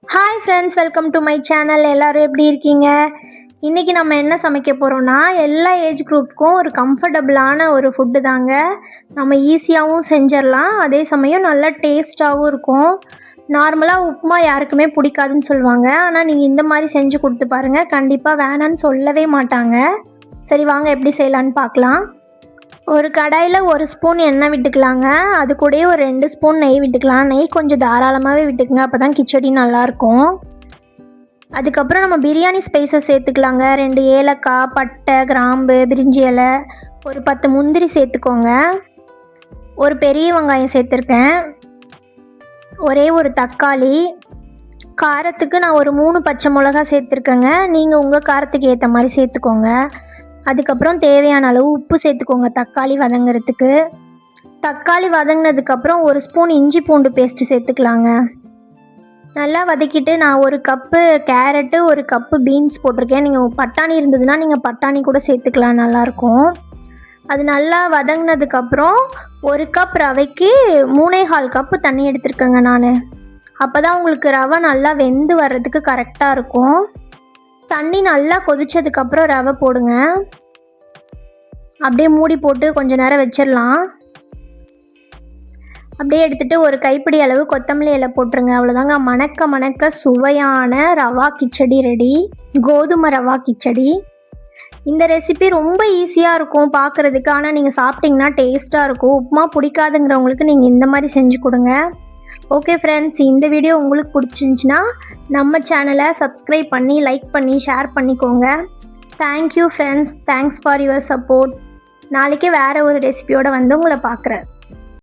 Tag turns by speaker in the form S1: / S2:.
S1: Hi friends, welcome to my channel. எல்லோரும் எப்படி இருக்கீங்க? இன்றைக்கி நம்ம என்ன சமைக்க போகிறோன்னா, எல்லா ஏஜ் குரூப்புக்கும் ஒரு கம்ஃபர்டபுளான ஒரு ஃபுட்டு தாங்க. நம்ம ஈஸியாகவும் செஞ்சிடலாம், அதே சமயம் நல்லா டேஸ்ட்டாகவும் இருக்கும். நார்மலாக உப்புமா யாருக்குமே பிடிக்காதுன்னு சொல்லுவாங்க. ஆனால் நீங்கள் இந்த மாதிரி செஞ்சு கொடுத்து பாருங்கள், கண்டிப்பாக வேணான்னு சொல்லவே மாட்டாங்க. சரி வாங்க எப்படி செய்யலான்னு பார்க்கலாம். ஒரு கடாயில் 1 ஸ்பூன் எண்ணெய் விட்டுக்கலாங்க. அது கூடயே ஒரு 2 ஸ்பூன் நெய் விட்டுக்கலாம். நெய் கொஞ்சம் தாராளமாகவே விட்டுக்குங்க, அப்போ தான் கிச்சடி நல்லாயிருக்கும். அதுக்கப்புறம் நம்ம பிரியாணி ஸ்பைசஸ் சேர்த்துக்கலாங்க. 2 ஏலக்காய், பட்டை, கிராம்பு, பிரிஞ்சி இலை, ஒரு 10 முந்திரி சேர்த்துக்கோங்க. ஒரு பெரிய வெங்காயம் சேர்த்துருக்கேன். ஒரே ஒரு தக்காளி. காரத்துக்கு நான் ஒரு 3 பச்சை மிளகா சேர்த்துருக்கேங்க. நீங்கள் உங்கள் காரத்துக்கு ஏற்ற மாதிரி சேர்த்துக்கோங்க. அதுக்கப்புறம் தேவையான அளவு உப்பு சேர்த்துக்கோங்க தக்காளி வதங்கிறதுக்கு. தக்காளி வதங்கினதுக்கப்புறம் 1 ஸ்பூன் இஞ்சி பூண்டு பேஸ்ட்டு சேர்த்துக்கலாங்க. நல்லா வதக்கிட்டு நான் 1 கப்பு கேரட்டு, 1 கப்பு பீன்ஸ் போட்டிருக்கேன். நீங்கள் பட்டாணி இருந்ததுன்னா நீங்கள் பட்டாணி கூட சேர்த்துக்கலாம், நல்லாயிருக்கும். அது நல்லா வதங்கினதுக்கப்புறம் 1 கப் ரவைக்கு 3.25 கப்பு தண்ணி எடுத்துருக்கேங்க நான். அப்போ தான் உங்களுக்கு ரவை நல்லா வெந்து வர்றதுக்கு கரெக்டாக இருக்கும். தண்ணி நல்லா கொதிச்சதுக்கப்புறம் ரவை போடுங்க. அப்படியே மூடி போட்டு கொஞ்ச நேரம் வச்சிடலாம். அப்படியே எடுத்துகிட்டு ஒரு கைப்பிடி அளவு கொத்தமல்லி இலை போட்டுருங்க. அவ்வளோதாங்க, மணக்க மணக்க சுவையான ரவா கிச்சடி ரெடி. கோதுமை ரவா கிச்சடி. இந்த ரெசிபி ரொம்ப ஈஸியாக இருக்கும் பார்க்குறதுக்கு, ஆனால் நீங்கள் சாப்பிட்டிங்கன்னா டேஸ்ட்டாக இருக்கும். உப்புமா பிடிக்காதுங்கிறவங்களுக்கு நீங்கள் இந்த மாதிரி செஞ்சு கொடுங்க. ஓகே ஃப்ரெண்ட்ஸ், இந்த வீடியோ உங்களுக்கு பிடிச்சிருந்துச்சின்னா நம்ம சேனலை சப்ஸ்கிரைப் பண்ணி, லைக் பண்ணி, ஷேர் பண்ணிக்கோங்க. Thank you friends, thanks for your support. நாளைக்கு வேறு ஒரு ரெசிபியோடு வந்து உங்களை பார்க்குறேன்.